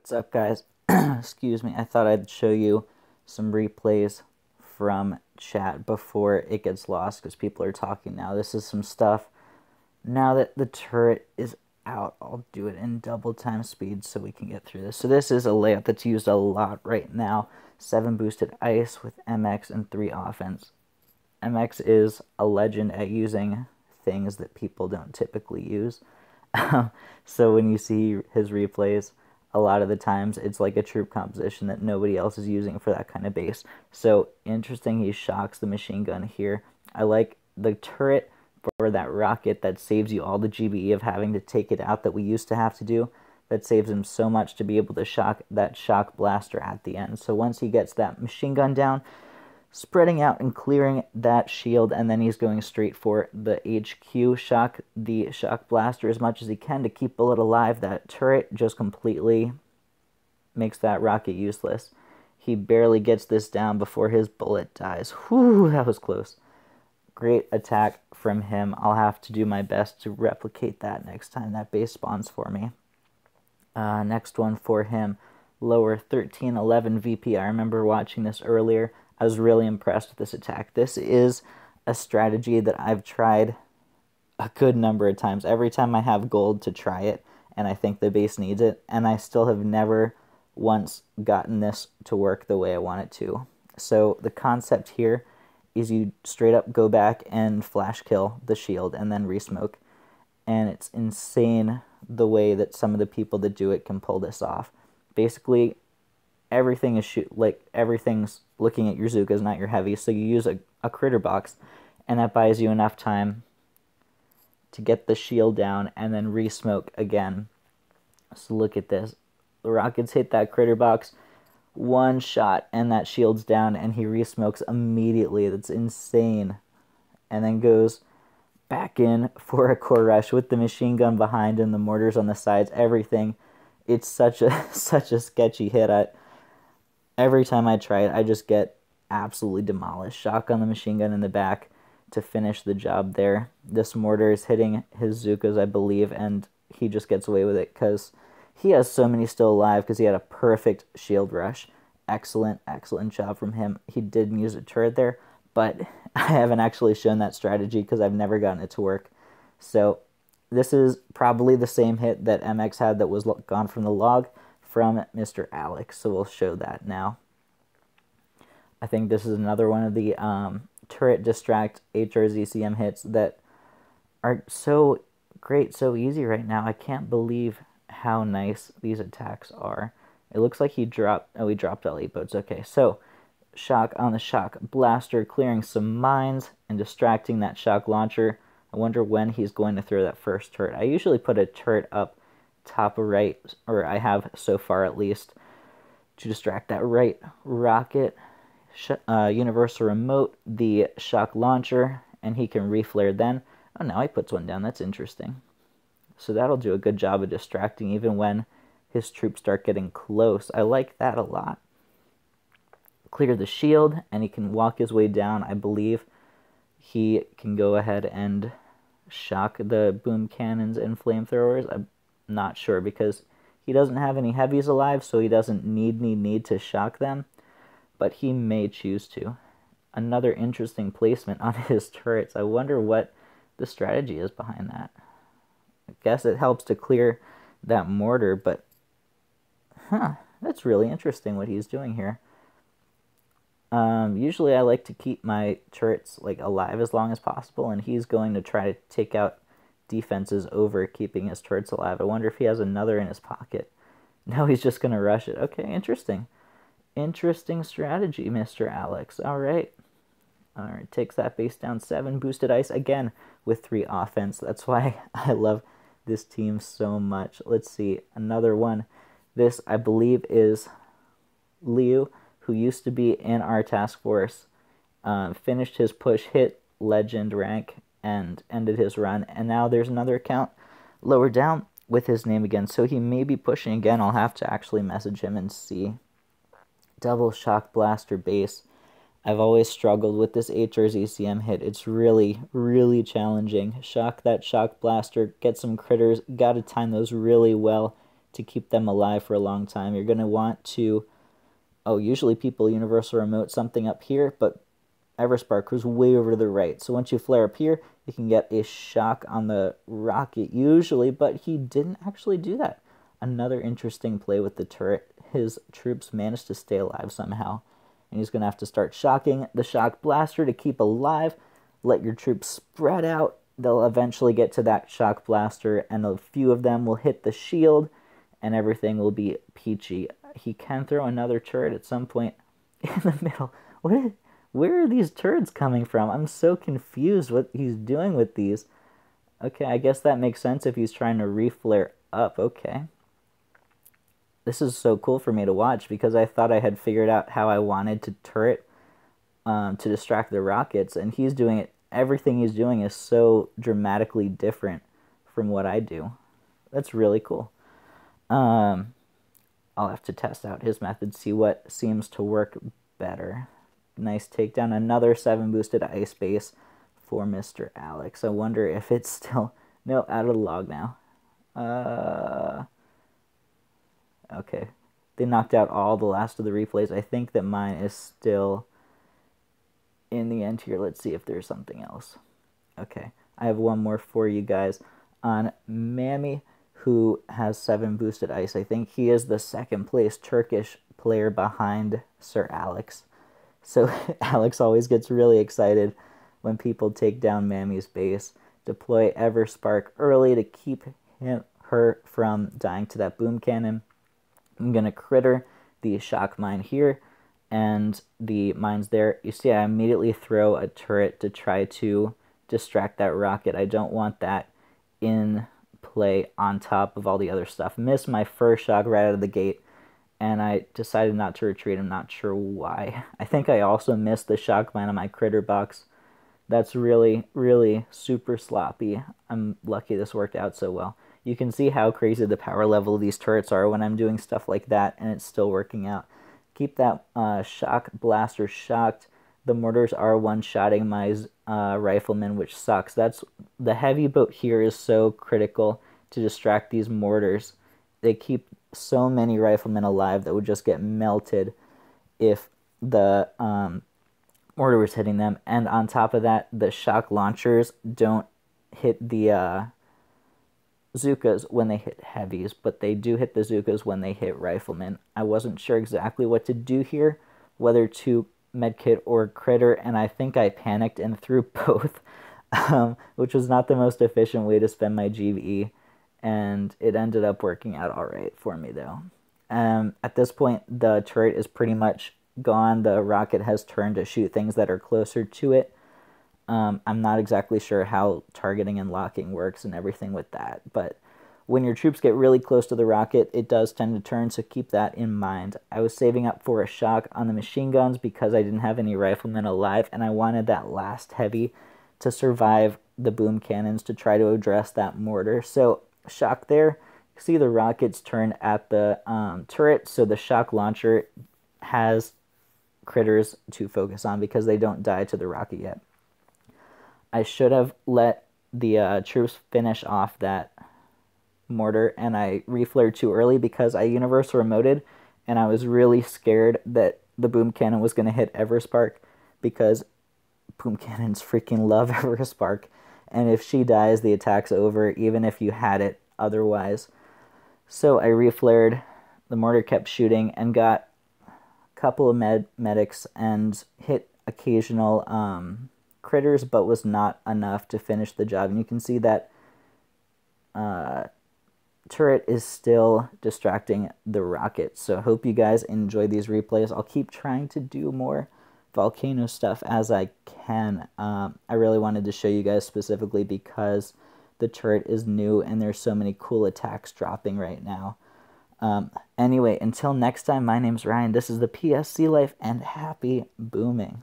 What's up, guys? Excuse me. I thought I'd show you some replays from chat before it gets lost because people are talking now. This is some stuff. Now that the turret is out, I'll do it in double time speed so we can get through this. So this is a layout that's used a lot right now. 7 boosted ice with MX and 3 offense. MX is a legend at using things that people don't typically use. So when you see his replays, a lot of the times it's like a troop composition that nobody else is using for that kind of base. So interesting, he shocks the machine gun here. I like the turret for that rocket that saves you all the GBE of having to take it out that we used to have to do. That saves him so much to be able to shock that shock blaster at the end. So once he gets that machine gun down, spreading out and clearing that shield, and then he's going straight for the HQ, shock the shock blaster as much as he can to keep Bullet alive. That turret just completely makes that rocket useless. He barely gets this down before his bullet dies. Whew, that was close. Great attack from him. I'll have to do my best to replicate that next time that base spawns for me. Next one for him, lower 1311 VP. I remember watching this earlier. I was really impressed with this attack. This is a strategy that I've tried a good number of times. Every time I have gold to try it, and I think the base needs it, and I still have never once gotten this to work the way I want it to. So the concept here is you straight up go back and flash kill the shield and then resmoke. And it's insane the way that some of the people that do it can pull this off. Basically, everything is everything's looking at your Zookas, not your heavy. So you use a critter box, and that buys you enough time to get the shield down and then re-smoke again. So look at this. The rockets hit that critter box, one shot, and that shield's down, and he re-smokes immediately. That's insane. And then goes back in for a core rush with the machine gun behind and the mortars on the sides, everything. It's such a sketchy hit. Every time I try it, I just get absolutely demolished. Shock on the machine gun in the back to finish the job there. This mortar is hitting his Zookas, I believe, and he just gets away with it because he has so many still alive because he had a perfect shield rush. Excellent job from him. He didn't use a turret there, but I haven't actually shown that strategy because I've never gotten it to work. So this is probably the same hit that MX had that was gone from the log from Mr. Alex, so we'll show that now. I think this is another one of the turret distract HRZCM hits that are so great, so easy right now. I can't believe how nice these attacks are. It looks like he dropped, oh, he dropped all 8 boats. Okay, so shock on the shock blaster, clearing some mines and distracting that shock launcher. I wonder when he's going to throw that first turret. I usually put a turret up top right, or I have so far at least, to distract that right rocket. Universal remote, the shock launcher, and he can reflare then. Oh, now he puts one down. That's interesting. So that'll do a good job of distracting even when his troops start getting close. I like that a lot. Clear the shield, and he can walk his way down. I believe he can go ahead and shock the boom cannons and flamethrowers. I'm not sure because he doesn't have any heavies alive, so he doesn't need to shock them, but he may choose to. Another interesting placement on his turrets. I wonder what the strategy is behind that. I guess it helps to clear that mortar, but that's really interesting what he's doing here. Usually I like to keep my turrets alive as long as possible, and he's going to try to take out defenses over keeping his turrets alive. I wonder if he has another in his pocket. No, he's just going to rush it. Okay, interesting. Interesting strategy, Mr. Alex. All right, takes that base down. 7 boosted ice again with 3 offense. That's why I love this team so much. Let's see, another one. This, I believe, is Liu, who used to be in our task force, finished his push, hit legend rank, and ended his run. And now there's another account lower down with his name again. So he may be pushing again. I'll have to actually message him and see. Double shock blaster base. I've always struggled with this HRZCM hit. It's really challenging. Shock that shock blaster, get some critters, gotta time those really well to keep them alive for a long time. You're going to want to, usually people universal remote something up here, but Everspark was way over to the right. So once you flare up here, you can get a shock on the rocket usually, but he didn't actually do that. Another interesting play with the turret. His troops managed to stay alive somehow. And he's going to have to start shocking the shock blaster to keep alive. Let your troops spread out. They'll eventually get to that shock blaster, and a few of them will hit the shield, and everything will be peachy. He can throw another turret at some point in the middle. Where are these turrets coming from? I'm so confused what he's doing with these. Okay, I guess that makes sense if he's trying to reflare up. Okay. This is so cool for me to watch because I thought I had figured out how I wanted to turret to distract the rockets, and he's doing it. Everything he's doing is so dramatically different from what I do. That's really cool. I'll have to test out his method, see what seems to work better. Nice takedown. Another 7 boosted ice base for Mr. Alex. I wonder if it's still... No, out of the log now. Okay. They knocked out all the last of the replays. I think that mine is still in the end here. Let's see if there's something else. Okay. I have one more for you guys on Mammy, who has 7 boosted ice. I think he is the second place Turkish player behind Sir Alex. So Alex always gets really excited when people take down Mammy's base. Deploy Everspark early to keep her from dying to that boom cannon. I'm going to critter the shock mine here and the mines there. You see I immediately throw a turret to try to distract that rocket. I don't want that in play on top of all the other stuff. Missed my first shock right out of the gate, and I decided not to retreat. I'm not sure why. I think I also missed the shock mine on my critter box. That's really, really super sloppy. I'm lucky this worked out so well. You can see how crazy the power level of these turrets are when I'm doing stuff like that, and it's still working out. Keep that shock blaster shocked. The mortars are one-shotting my riflemen, which sucks. The heavy boat here is so critical to distract these mortars. They keep so many riflemen alive that would just get melted if the mortar was hitting them. And on top of that, the shock launchers don't hit the Zukas when they hit heavies, but they do hit the Zukas when they hit riflemen. I wasn't sure exactly what to do here, whether to medkit or critter, and I think I panicked and threw both, which was not the most efficient way to spend my GVE, and it ended up working out all right for me though. At this point, the turret is pretty much gone. The rocket has turned to shoot things that are closer to it. I'm not exactly sure how targeting and locking works and everything with that, but when your troops get really close to the rocket, it does tend to turn, so keep that in mind. I was saving up for a shock on the machine guns because I didn't have any riflemen alive, and I wanted that last heavy to survive the boom cannons to try to address that mortar. So shock there. See the rockets turn at the turret, so the shock launcher has critters to focus on because they don't die to the rocket yet. I should have let the troops finish off that mortar, and I reflared too early because I universal remoted, and I was really scared that the boom cannon was going to hit Everspark because boom cannons freaking love Everspark, and if she dies, the attack's over, even if you had it otherwise. So I reflared, the mortar kept shooting, and got a couple of medics and hit occasional critters, but was not enough to finish the job. And you can see that turret is still distracting the rocket. So I hope you guys enjoy these replays. I'll keep trying to do more Volcano stuff as I can. I really wanted to show you guys specifically because the turret is new and there's so many cool attacks dropping right now. Anyway, until next time, my name's Ryan. This is the PSC Life, and happy booming.